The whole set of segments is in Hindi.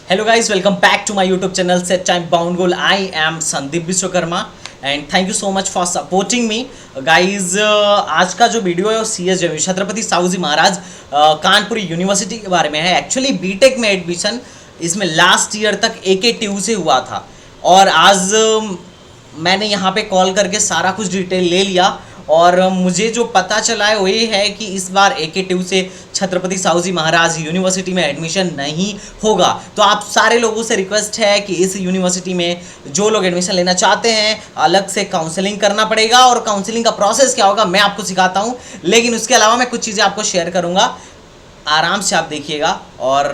Hello guys, welcome back to my YouTube channel Set Time Bound Goal. I am Sandeep Vishwakarma and thank you so much for supporting me guys. आज का जो वीडियो है वो CSJM छत्रपति साहूजी महाराज कानपुर यूनिवर्सिटी के बारे में है। एक्चुअली बीटेक में एडमिशन इसमें लास्ट ईयर तक AKTU से हुआ था और आज मैंने यहाँ पे कॉल करके सारा कुछ डिटेल ले लिया और मुझे जो पता चला है वो ये है कि इस बार AKTU से छत्रपति साहूजी महाराज यूनिवर्सिटी में एडमिशन नहीं होगा। तो आप सारे लोगों से रिक्वेस्ट है कि इस यूनिवर्सिटी में जो लोग एडमिशन लेना चाहते हैं अलग से काउंसलिंग करना पड़ेगा और काउंसलिंग का प्रोसेस क्या होगा मैं आपको सिखाता हूँ, लेकिन उसके अलावा मैं कुछ चीज़ें आपको शेयर करूँगा, आराम से आप देखिएगा और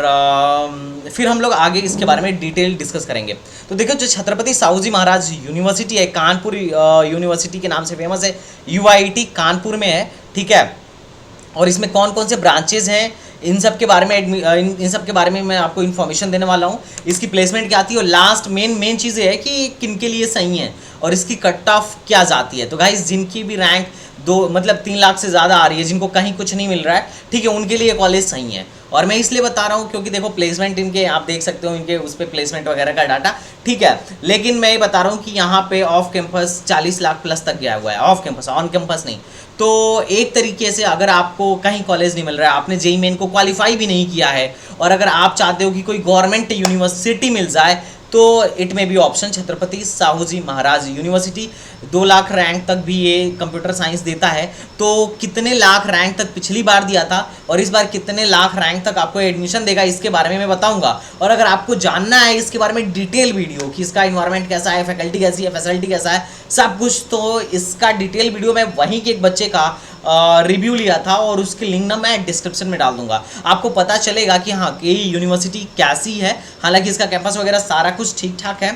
फिर हम लोग आगे इसके बारे में डिटेल डिस्कस करेंगे। तो देखो जो छत्रपति साहूजी महाराज यूनिवर्सिटी है कानपुर यूनिवर्सिटी के नाम से फेमस है, UIT कानपुर में है, ठीक है। और इसमें कौन कौन से ब्रांचेज हैं इन सब के बारे में इन सब के बारे में मैं आपको इन्फॉर्मेशन देने वाला हूँ। इसकी प्लेसमेंट क्या आती है और लास्ट मेन चीज़ ये है कि किन के लिए सही है और इसकी कट ऑफ क्या जाती है। तो गाइस जिनकी भी रैंक 3 लाख से ज़्यादा आ रही है, जिनको कहीं कुछ नहीं मिल रहा है, ठीक है, उनके लिए कॉलेज सही है। और मैं इसलिए बता रहा हूँ क्योंकि देखो प्लेसमेंट इनके आप देख सकते हो इनके उस पर प्लेसमेंट वगैरह का डाटा, ठीक है। लेकिन मैं ये बता रहा हूँ कि यहाँ पे ऑफ कैंपस 40 लाख प्लस तक गया हुआ है, ऑफ कैंपस, ऑन कैंपस नहीं। तो एक तरीके से अगर आपको कहीं कॉलेज नहीं मिल रहा है, आपने JEE मेन को क्वालिफाई भी नहीं किया है और अगर आप चाहते हो कि कोई गवर्नमेंट यूनिवर्सिटी मिल जाए तो इट में भी ऑप्शन छत्रपति साहूजी महाराज यूनिवर्सिटी। 2 लाख रैंक तक भी ये कंप्यूटर साइंस देता है। तो कितने लाख रैंक तक पिछली बार दिया था और इस बार कितने लाख रैंक तक आपको एडमिशन देगा इसके बारे में मैं बताऊंगा। और अगर आपको जानना है इसके बारे में डिटेल वीडियो कि इसका इन्वायरमेंट कैसा है, फैकल्टी कैसी है, फैसिलिटी कैसा है, सब कुछ, तो इसका डिटेल वीडियो मैं वहीं के एक बच्चे का रिव्यू लिया था और उसकी लिंक ना मैं डिस्क्रिप्शन में डाल दूंगा। आपको पता चलेगा कि हाँ ये यूनिवर्सिटी कैसी है। हालांकि इसका कैंपस वगैरह सारा कुछ ठीक ठाक है।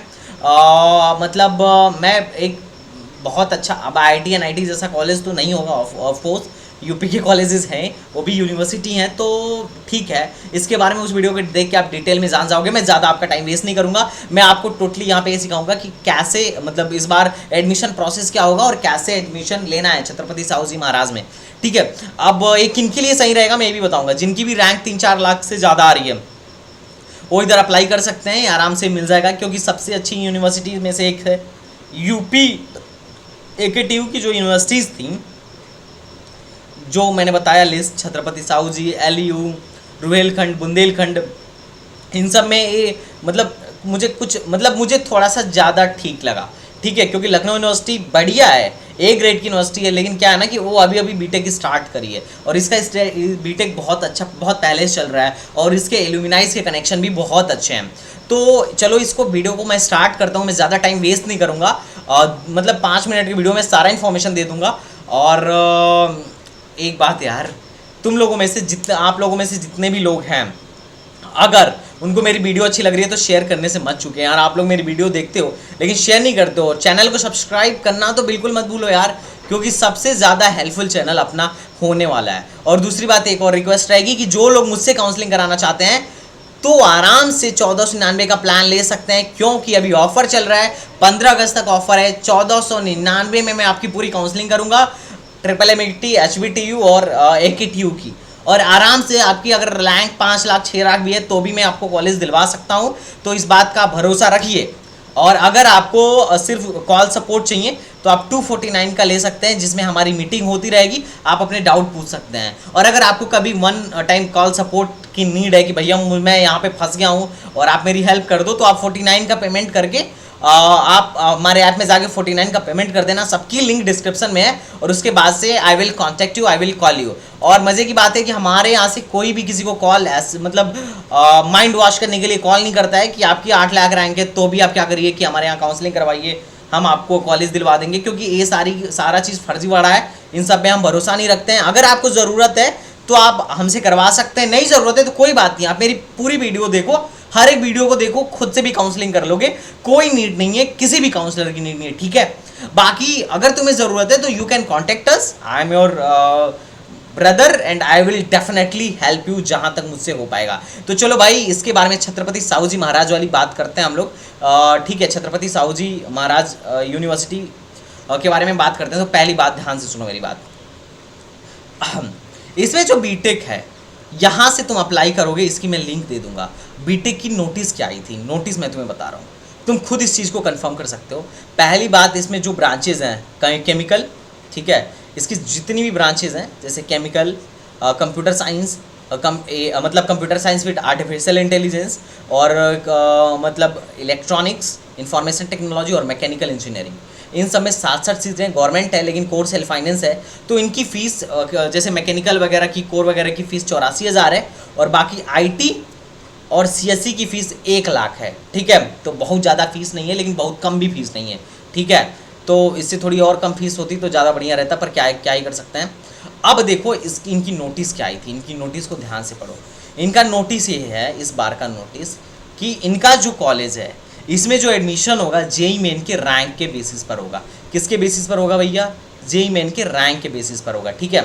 मैं एक बहुत अच्छा, अब IIT NIT जैसा कॉलेज तो नहीं होगा ऑफ कोर्स, यूपी के कॉलेजेस हैं वो भी यूनिवर्सिटी हैं, तो ठीक है। इसके बारे में उस वीडियो को देख के आप डिटेल में जान जाओगे। मैं ज़्यादा आपका टाइम वेस्ट नहीं करूँगा, मैं आपको टोटली यहाँ पे ये सिखाऊंगा कि कैसे इस बार एडमिशन प्रोसेस क्या होगा और कैसे एडमिशन लेना है छत्रपति साहूजी महाराज में, ठीक है। अब ये किन के लिए सही रहेगा मैं ये भी बताऊँगा। जिनकी भी रैंक 3-4 लाख से ज़्यादा आ रही है वो इधर अप्लाई कर सकते हैं, आराम से मिल जाएगा क्योंकि सबसे अच्छी यूनिवर्सिटी में से एक है यूपी AKTU की जो यूनिवर्सिटीज़ थी जो मैंने बताया लिस्ट, छत्रपति साहूजी, LU, रुहेलखंड, बुंदेलखंड, इन सब में ये मुझे थोड़ा सा ज़्यादा ठीक लगा, ठीक है, क्योंकि लखनऊ यूनिवर्सिटी बढ़िया है, A ग्रेड की यूनिवर्सिटी है, लेकिन क्या है ना कि वो अभी बीटेक स्टार्ट करी है और इसका बीटेक बहुत अच्छा, बहुत पहले से चल रहा है और इसके एलुमिनाइज के कनेक्शन भी बहुत अच्छे हैं। तो चलो इसको वीडियो को मैं स्टार्ट करता हूँ, मैं ज़्यादा टाइम वेस्ट नहीं करूँगा, 5 मिनट की वीडियो में सारा इन्फॉर्मेशन दे दूँगा। और एक बात यार, आप लोगों में से जितने भी लोग हैं अगर उनको मेरी वीडियो अच्छी लग रही है तो शेयर करने से मत चूकें यार। आप लोग मेरी वीडियो देखते हो लेकिन शेयर नहीं करते हो। चैनल को सब्सक्राइब करना तो बिल्कुल मत भूलो यार, क्योंकि सबसे ज़्यादा हेल्पफुल चैनल अपना होने वाला है। और दूसरी बात, एक और रिक्वेस्ट रहेगी कि जो लोग मुझसे काउंसलिंग कराना चाहते हैं तो आराम से 1499 का प्लान ले सकते हैं, क्योंकि अभी ऑफर चल रहा है, 15 अगस्त तक ऑफर है। 1499 में मैं आपकी पूरी काउंसलिंग करूँगा MMT, HBTU और AKTU की, और आराम से आपकी अगर रैंक 5 लाख 6 लाख भी है तो भी मैं आपको कॉलेज दिलवा सकता हूं। तो इस बात का भरोसा रखिए। और अगर आपको सिर्फ कॉल सपोर्ट चाहिए तो आप 249 का ले सकते हैं, जिसमें हमारी मीटिंग होती रहेगी, आप अपने डाउट पूछ सकते हैं। और अगर आपको कभी 1 टाइम कॉल सपोर्ट की नीड है कि भैया मैं यहाँ पे फंस गया हूँ और आप मेरी हेल्प कर दो, तो आप 49 का पेमेंट करके आप हमारे ऐप में जाके 49 का पेमेंट कर देना। सबकी लिंक डिस्क्रिप्शन में है और उसके बाद से I will contact you, I will call you. और मज़े की बात है कि हमारे यहाँ से कोई भी किसी को कॉल माइंड वॉश करने के लिए कॉल नहीं करता है कि आपकी 8 लाख रैंक है तो भी आप क्या करिए कि हमारे यहाँ काउंसलिंग करवाइए, हम आपको कॉलेज दिलवा देंगे, क्योंकि ये सारा चीज़ फर्जीवाड़ा है। इन सब में हम भरोसा नहीं रखते हैं। अगर आपको ज़रूरत है तो आप हमसे करवा सकते हैं, नहीं ज़रूरत है तो कोई बात नहीं, आप मेरी पूरी वीडियो देखो, हर एक वीडियो को देखो, खुद से भी काउंसलिंग कर लोगे, कोई नीड नहीं है, किसी भी काउंसलर की नीड नहीं है, ठीक है। बाकी अगर तुम्हें ज़रूरत है तो you can contact us, I am your brother and I will definitely help you जहाँ तक मुझसे हो पाएगा। तो चलो भाई इसके बारे में छत्रपति साहूजी महाराज वाली बात करते हैं हम लोग, ठीक है। छत्रपति साहूजी महाराज यूनिवर्सिटी के बारे में बात करते हैं। तो पहली बात ध्यान से सुनो मेरी बात, इसमें जो बीटेक है यहाँ से तुम अप्लाई करोगे, इसकी मैं लिंक दे दूंगा। बीटेक की नोटिस क्या आई थी, नोटिस मैं तुम्हें बता रहा हूँ, तुम खुद इस चीज़ को कंफर्म कर सकते हो। पहली बात, इसमें जो ब्रांचेज हैं केमिकल, ठीक है, इसकी जितनी भी ब्रांचेज हैं जैसे केमिकल, कंप्यूटर साइंस, मतलब computer science with artificial intelligence, और मतलब इलेक्ट्रॉनिक्स, इंफॉर्मेशन टेक्नोलॉजी और मैकेनिकल इंजीनियरिंग, इन सब में 7 चीज़ें गवर्नमेंट है लेकिन कोर सेल्फ फाइनेंस है। तो इनकी फ़ीस जैसे मैकेनिकल वगैरह की, कोर वगैरह की फ़ीस 84,000 है, और बाकी आईटी और सीएससी की फ़ीस 1 लाख है, ठीक है। तो बहुत ज़्यादा फीस नहीं है लेकिन बहुत कम भी फीस नहीं है, ठीक है। तो इससे थोड़ी और कम फीस होती तो ज़्यादा बढ़िया रहता, पर क्या ही कर सकते हैं। अब देखो इनकी नोटिस क्या आई थी, इनकी नोटिस को ध्यान से पढ़ो। इनका नोटिस ये है, इस बार का नोटिस, कि इनका जो कॉलेज है इसमें जो एडमिशन होगा जेई मेन के रैंक के बेसिस पर होगा। किसके बेसिस पर होगा भैया? जेई मेन के रैंक के बेसिस पर होगा, ठीक है।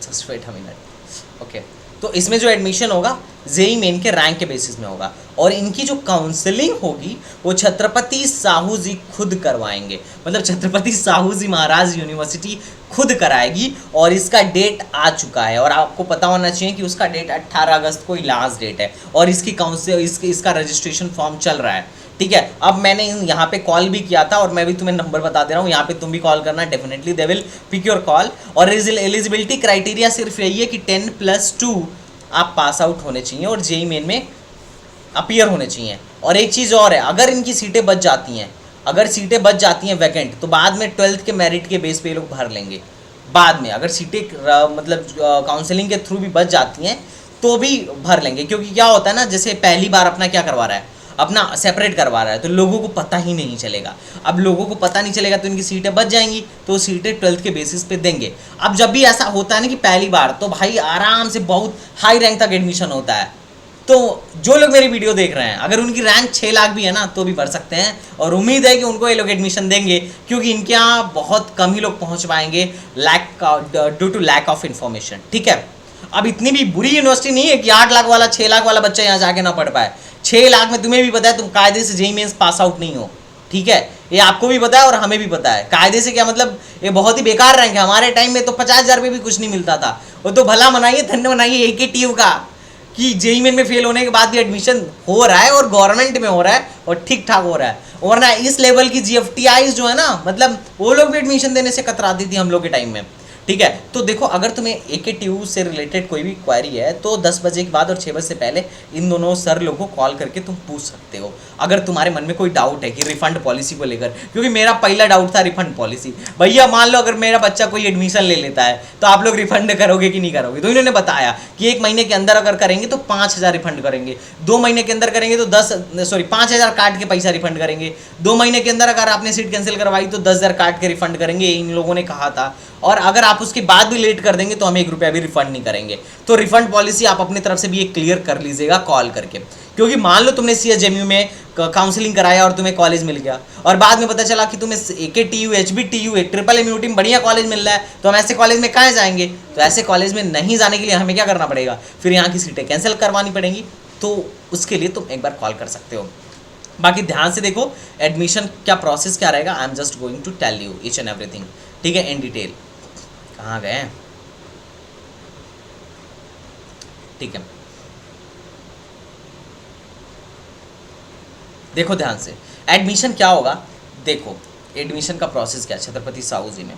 Just wait a minute, okay. तो इसमें जो एडमिशन होगा जेई मेन के रैंक के बेसिस में होगा, और इनकी जो काउंसलिंग होगी वो छत्रपति साहू जी खुद करवाएंगे, मतलब छत्रपति साहू जी महाराज यूनिवर्सिटी खुद कराएगी। और इसका डेट आ चुका है, और आपको पता होना चाहिए कि उसका डेट 18 अगस्त को ही लास्ट डेट है, और इसका रजिस्ट्रेशन फॉर्म चल रहा है, ठीक है। अब मैंने यहाँ पे कॉल भी किया था, और मैं भी तुम्हें नंबर बता दे रहा हूँ, यहाँ पे तुम भी कॉल करना, definitely they will pick your call. और एलिजिबिलिटी क्राइटेरिया सिर्फ यही है कि 10+2 आप पास आउट होने चाहिए और जेई मेन में अपीयर होने चाहिए। और एक चीज़ और है, अगर इनकी सीटें बच जाती हैं, अगर सीटें बच जाती हैं वैकेंट, तो बाद में 12th के मेरिट के बेस पे ये लोग भर लेंगे। बाद में अगर सीटें मतलब काउंसलिंग के थ्रू भी बच जाती हैं तो भी भर लेंगे, क्योंकि क्या होता है ना, जैसे पहली बार अपना क्या करवा रहा है, अपना सेपरेट करवा रहा है, तो लोगों को पता ही नहीं चलेगा। अब लोगों को पता नहीं चलेगा तो इनकी सीटें बच जाएंगी, तो सीटें 12th के बेसिस पे देंगे। अब जब भी ऐसा होता है ना कि पहली बार, तो भाई आराम से बहुत हाई रैंक तक एडमिशन होता है। तो जो लोग मेरी वीडियो देख रहे हैं, अगर उनकी रैंक 6 लाख भी है ना, तो भी भर सकते हैं, और उम्मीद है कि उनको ये लोग एडमिशन देंगे, क्योंकि इनके यहाँ बहुत कम ही लोग पहुँच पाएंगे due to lack of information, ठीक है। अब इतनी भी बुरी यूनिवर्सिटी नहीं है कि 8 लाख वाला 6 लाख वाला बच्चा यहाँ जाके ना पढ़ पाए। 6 लाख में तुम्हें भी पता है तुम कायदे से जेईई मेंस पास आउट नहीं हो, ठीक है। ये आपको भी पता है और हमें भी पता है। कायदे से क्या मतलब, ये बहुत ही बेकार रैंक है। हमारे टाइम में तो 50,000 रुपये भी कुछ नहीं मिलता था। वो तो भला मनाइए, धन्य मनाइए AKTU का कि जेईई मेन में फेल होने के बाद भी एडमिशन हो रहा है, और गवर्नमेंट में हो रहा है, और ठीक ठाक हो रहा है। वरना इस लेवल की GFTIs जो है ना, मतलब वो लोग भी एडमिशन देने से कतराती थी हम लोग के टाइम में, ठीक है। तो देखो, अगर तुम्हें AKTU से रिलेटेड कोई भी क्वेरी है तो 10 बजे के बाद और 6 बजे से पहले इन दोनों सर लोग को कॉल करके तुम पूछ सकते हो, अगर तुम्हारे मन में कोई डाउट है कि रिफंड पॉलिसी को लेकर। क्योंकि मेरा पहला डाउट था रिफंड पॉलिसी। भैया मान लो अगर मेरा बच्चा कोई एडमिशन ले लेता है तो आप लोग रिफंड करोगे कि नहीं करोगे? तो इन्होंने बताया कि 1 महीने के अंदर अगर करेंगे तो 5,000 रिफंड करेंगे, 2 महीने के अंदर करेंगे तो 5,000 काट के पैसा रिफंड करेंगे, 2 महीने के अंदर अगर आपने सीट कैंसिल करवाई तो 10,000 काट के रिफंड करेंगे, इन लोगों ने कहा था। और अगर आप उसके बाद भी लेट कर देंगे तो हम 1 रुपया भी रिफंड नहीं करेंगे। तो रिफंड पॉलिसी आप अपनी तरफ से भी एक क्लियर कर लीजिएगा कॉल करके। क्योंकि मान लो तुमने CSJMU में काउंसलिंग कराया और तुम्हें कॉलेज मिल गया, और बाद में पता चला कि तुम्हें AKTU, HBTU, MMMUT में बढ़िया कॉलेज मिल रहा है, तो हम ऐसे कॉलेज में कहाँ जाएंगे? तो ऐसे कॉलेज में नहीं जाने के लिए हमें क्या करना पड़ेगा? फिर यहाँ की सीटें कैंसिल करवानी पड़ेंगी। तो उसके लिए तुम एक बार कॉल कर सकते हो। बाकी ध्यान से देखो एडमिशन क्या प्रोसेस क्या रहेगा। I am just going to tell you each and everything, ठीक है, इन डिटेल। कहाँ गए? ठीक है, देखो ध्यान से एडमिशन क्या होगा। देखो एडमिशन का प्रोसेस क्या है छत्रपति साहू जी में।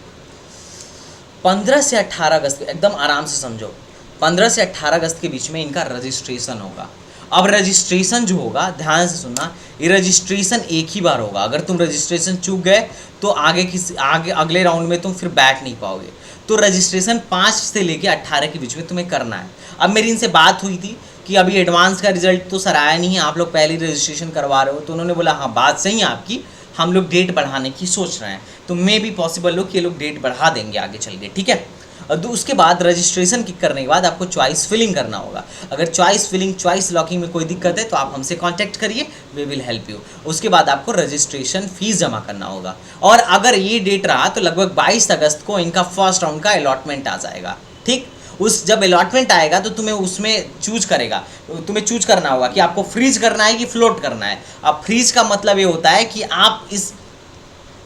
15 से 18 अगस्त, एकदम आराम से समझो, 15 से 18 अगस्त के बीच में इनका रजिस्ट्रेशन होगा। अब रजिस्ट्रेशन जो होगा, ध्यान से सुनना, ये रजिस्ट्रेशन एक ही बार होगा। अगर तुम रजिस्ट्रेशन चूक गए तो आगे अगले राउंड में तुम फिर बैठ नहीं पाओगे। तो रजिस्ट्रेशन 5 से लेके 18 के बीच में तुम्हें करना है। अब मेरी इनसे बात हुई थी कि अभी एडवांस का रिजल्ट तो सर आया नहीं है, आप लोग पहले रजिस्ट्रेशन करवा रहे हो। तो उन्होंने बोला हाँ बात सही है आपकी, हम लोग डेट बढ़ाने की सोच रहे हैं। तो मे भी पॉसिबल हो कि ये लोग डेट बढ़ा देंगे आगे चल के, ठीक है। तो उसके बाद रजिस्ट्रेशन करने के बाद आपको चॉइस फिलिंग करना होगा। अगर चॉइस लॉकिंग में कोई दिक्कत है तो आप हमसे कांटेक्ट करिए, वी विल हेल्प यू। उसके बाद आपको रजिस्ट्रेशन फीस जमा करना होगा। और अगर ये डेट रहा तो लगभग 22 अगस्त को इनका फर्स्ट राउंड का अलॉटमेंट आ जाएगा, ठीक। जब अलॉटमेंट आएगा तो तुम्हें उसमें तुम्हें चूज करना होगा कि आपको फ्रीज करना है कि फ्लोट करना है। अब फ्रीज का मतलब ये होता है कि आप इस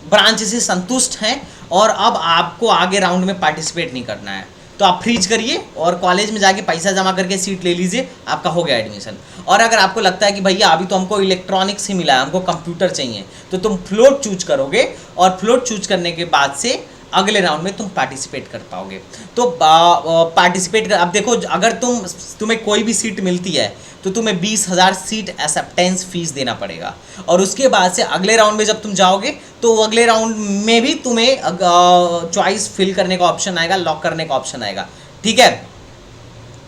ब्रांच से संतुष्ट हैं और अब आपको आगे राउंड में पार्टिसिपेट नहीं करना है, तो आप फ्रीज करिए और कॉलेज में जाके पैसा जमा करके सीट ले लीजिए, आपका हो गया एडमिशन। और अगर आपको लगता है कि भैया अभी तो हमको इलेक्ट्रॉनिक्स ही मिला है, हमको कंप्यूटर चाहिए, तो तुम फ्लोट चूज करोगे और फ्लोट चूज करने के बाद से अगले राउंड में तुम पार्टिसिपेट कर पाओगे। तो पार्टिसिपेट कर, अब देखो अगर तुम्हें कोई भी सीट मिलती है तो तुम्हें 20,000 सीट एक्सेप्टेंस फीस देना पड़ेगा, और उसके बाद से अगले राउंड में जब तुम जाओगे तो अगले राउंड में भी तुम्हें चॉइस फिल करने का ऑप्शन आएगा, लॉक करने का ऑप्शन आएगा। ठीक है,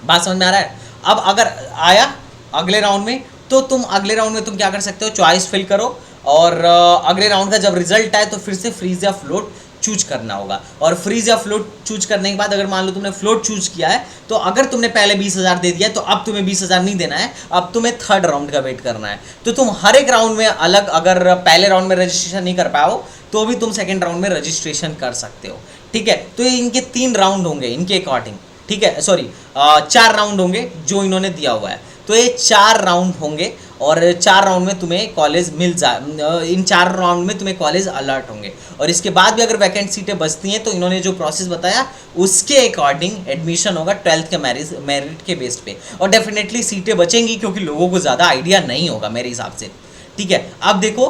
बात समझ में आ रहा है? अब अगर आया अगले राउंड में, तो तुम अगले राउंड में तुम क्या कर सकते हो, चॉइस फिल करो और अगले राउंड का जब रिजल्ट आए तो फिर से फ्रीज या फ्लोट चूज करना होगा। और फ्रीज या फ्लोट चूज करने के बाद अगर मान लो तुमने फ्लोट चूज किया है, तो अगर तुमने पहले 20,000 दे दिया है तो अब तुम्हें 20,000 नहीं देना है, अब तुम्हें थर्ड राउंड का वेट करना है। तो तुम हर एक राउंड में अलग, अगर पहले राउंड में रजिस्ट्रेशन नहीं कर पाओ तो भी तुम सेकेंड राउंड में रजिस्ट्रेशन कर सकते हो। ठीक है, तो ये इनके 3 राउंड होंगे इनके अकॉर्डिंग। ठीक है, सॉरी 4 राउंड होंगे जो इन्होंने दिया हुआ है। तो ये 4 राउंड होंगे और 4 राउंड में तुम्हें कॉलेज मिल जाए, इन 4 राउंड में तुम्हें कॉलेज अलर्ट होंगे। और इसके बाद भी अगर वैकेंट सीटें बचती हैं तो इन्होंने जो प्रोसेस बताया उसके अकॉर्डिंग एडमिशन होगा 12th के मेरिट के बेस पे, और डेफिनेटली सीटें बचेंगी क्योंकि लोगों को ज़्यादा आइडिया नहीं होगा मेरे हिसाब से। ठीक है, अब देखो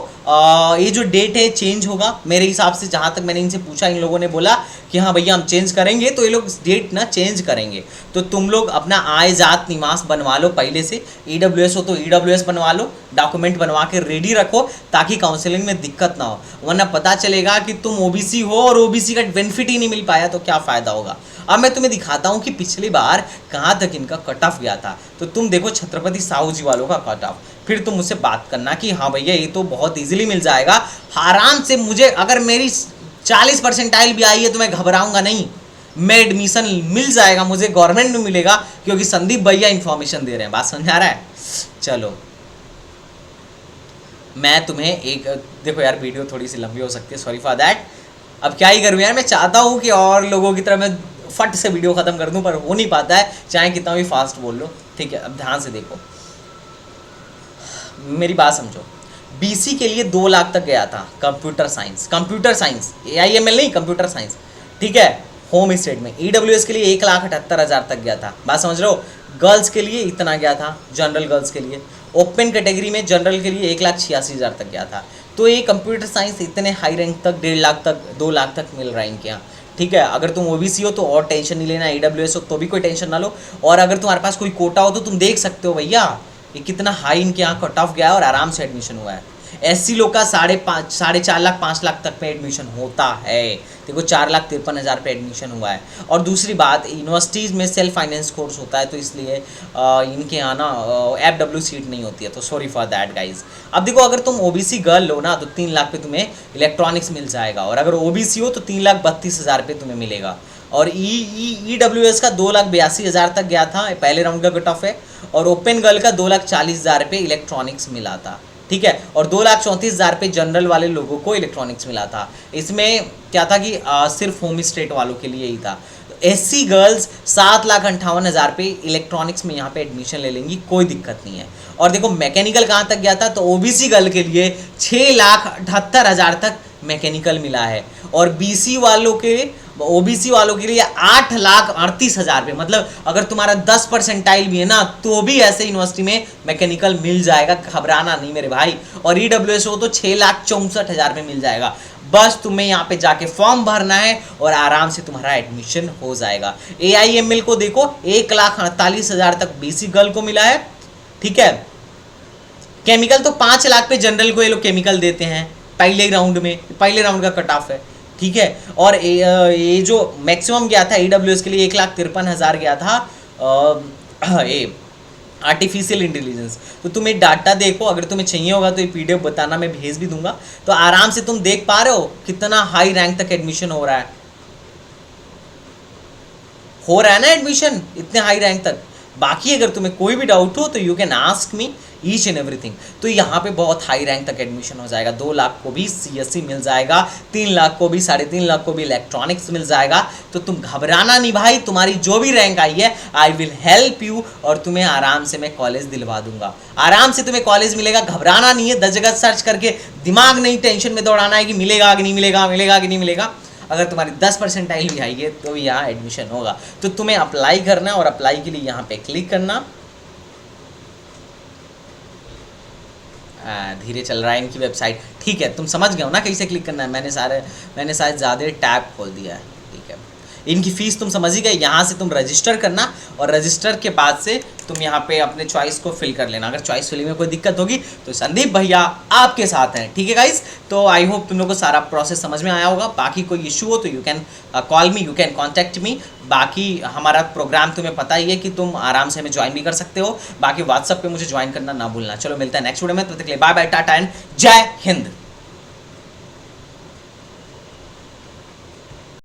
ये जो डेट है चेंज होगा मेरे हिसाब से, जहाँ तक मैंने इनसे पूछा इन लोगों ने बोला कि हाँ भैया हम चेंज करेंगे, तो ये लोग डेट ना चेंज करेंगे। तो तुम लोग अपना आय जात निवास बनवा लो पहले से, EWS हो तो EWS बनवा लो, डॉक्यूमेंट बनवा के रेडी रखो ताकि काउंसलिंग में दिक्कत ना हो, वरना पता चलेगा कि तुम OBC हो और OBC का बेनिफिट ही नहीं मिल पाया तो क्या फ़ायदा होगा। अब मैं तुम्हें दिखाता हूँ कि पिछली बार कहाँ तक इनका कट ऑफ गया था। तो तुम देखो छत्रपति साहू जी वालों का कट ऑफ, फिर तुम मुझसे बात करना कि हाँ भैया ये तो बहुत इजीली मिल जाएगा आराम से। मुझे अगर मेरी 40 परसेंटाइल भी आई है तो मैं घबराऊंगा नहीं, मैं एडमिशन मिल जाएगा, मुझे गवर्नमेंट में मिलेगा क्योंकि संदीप भैया इंफॉर्मेशन दे रहे हैं। बात समझ आ रहा है? चलो मैं तुम्हें एक, देखो यार वीडियो थोड़ी सी लंबी हो सकती है, सॉरी फॉर दैट। अब क्या ही करूँ यार, मैं चाहता हूँ कि और लोगों की तरह मैं फट से वीडियो ख़त्म कर दूँ, पर हो नहीं पाता है चाहे कितना भी फास्ट बोल लो। ठीक है, अब ध्यान से देखो, मेरी बात समझो। BC के लिए 2 लाख तक गया था कंप्यूटर साइंस AIML नहीं, कंप्यूटर साइंस। ठीक है, होम स्टेट में। EWS के लिए 1,78,000 तक गया था। बात समझ रहे हो? गर्ल्स के लिए इतना गया था, जनरल गर्ल्स के लिए। ओपन कैटेगरी में जनरल के लिए 1,86,000 तक गया था। तो ये कंप्यूटर साइंस इतने हाई रैंक तक 1.5 लाख तक 2 लाख तक मिल रहा है इनके यहाँ। ठीक है, अगर तुम OBC हो तो और टेंशन नहीं लेना, EWS हो तो भी कोई टेंशन ना लो, और अगर तुम्हारे पास कोई कोटा हो तो तुम देख सकते हो भैया ये कितना हाई इनके यहाँ कट ऑफ गया है और आराम से एडमिशन हुआ है। SC लोग का 4.5 लाख 5 लाख तक में एडमिशन होता है, देखो 4,53,000 पे एडमिशन हुआ है। और दूसरी बात, यूनिवर्सिटीज़ में सेल्फ फाइनेंस कोर्स होता है तो इसलिए इनके यहाँ ना FW सीट नहीं होती है, तो सॉरी फॉर दैट गाइज। अब देखो अगर तुम OBC गर्ल हो ना तो 3 लाख पे तुम्हें इलेक्ट्रॉनिक्स मिल जाएगा, और अगर OBC हो तो 3,32,000 पे तुम्हें मिलेगा। और EWS का 2,82,000 तक गया था, पहले राउंड का कट ऑफ है, और ओपन गर्ल का 2,40,000 पे इलेक्ट्रॉनिक्स मिला था। ठीक है, और 2,34,000 पे जनरल वाले लोगों को इलेक्ट्रॉनिक्स मिला था। इसमें क्या था कि सिर्फ होम स्टेट वालों के लिए ही था। SC गर्ल्स 7,58,000 पे इलेक्ट्रॉनिक्स में यहाँ पे एडमिशन ले लेंगी, कोई दिक्कत नहीं है। और देखो मैकेनिकल कहाँ तक गया था, तो OBC गर्ल के लिए 6,78,000 तक मैकेनिकल मिला है, और OBC वालों के लिए 8,38,000 पे। मतलब अगर तुम्हारा 10 परसेंटाइल भी है ना तो भी ऐसे यूनिवर्सिटी में मैकेनिकल मिल जाएगा, घबराना नहीं मेरे भाई। और EWS हो तो 6,64,000 पे मिल जाएगा, बस तुम्हें यहाँ पे जाके फॉर्म भरना है और आराम से तुम्हारा एडमिशन हो जाएगा। AIML को देखो 1,48,000 तक BC गर्ल को मिला है। ठीक है, केमिकल तो 5 लाख पे जनरल को ये लोग केमिकल देते हैं पहले राउंड में, पहले राउंड का कट ऑफ है। ठीक है, और ये जो मैक्सिमम गया था EWS के लिए 1,53,000 गया था आर्टिफिशियल इंटेलिजेंस। तो तुम ये डाटा देखो, अगर तुम्हें चाहिए होगा तो ये PDF बताना, मैं भेज भी दूंगा। तो आराम से तुम देख पा रहे हो कितना हाई रैंक तक एडमिशन हो रहा है ना एडमिशन इतने हाई रैंक तक। बाकी अगर तुम्हें कोई भी डाउट हो तो you can ask me, each and everything. तो यहाँ पे बहुत हाई रैंक तक एडमिशन हो जाएगा। 2 लाख को भी CSE मिल जाएगा, 3 लाख को भी, 3.5 लाख को भी इलेक्ट्रॉनिक्स मिल जाएगा। तो तुम घबराना नहीं भाई, तुम्हारी जो भी रैंक आई है आई विल हेल्प यू, और तुम्हें आराम से मैं कॉलेज दिलवा दूंगा, आराम से तुम्हें कॉलेज मिलेगा। घबराना नहीं है, 10 जगह सर्च करके दिमाग नहीं टेंशन में दौड़ाना है कि मिलेगा कि नहीं मिलेगा, मिलेगा कि नहीं मिलेगा। अगर तुम्हारी 10 परसेंटाइल भी आई है तो यहाँ एडमिशन होगा। तो तुम्हें अप्लाई करना है, और अप्लाई के लिए यहाँ पे क्लिक करना। धीरे चल रहा है इनकी वेबसाइट, ठीक है, तुम समझ गए हो ना कैसे क्लिक करना है। मैंने शायद ज़्यादा टैब खोल दिया है, ठीक है। इनकी फ़ीस तुम समझ ही गए। यहाँ से तुम रजिस्टर करना, और रजिस्टर के बाद से तुम यहाँ पे अपने चॉइस को फिल कर लेना। अगर चॉइस फिलिंग में कोई दिक्कत होगी तो संदीप भैया आपके साथ हैं, ठीक है गाइस। तो आई होप तुम लोग को सारा प्रोसेस समझ में आया होगा। बाकी कोई इशू हो तो you can call me, you can contact me. बाकी हमारा प्रोग्राम तुम्हें पता ही है कि तुम आराम से हमें ज्वाइन भी कर सकते हो। बाकी व्हाट्सअप पे मुझे ज्वाइन करना ना भूलना। चलो मिलता है नेक्स्ट वीडियो में, तब तक के लिए बाय बाय, टाटा एंड जय हिंद।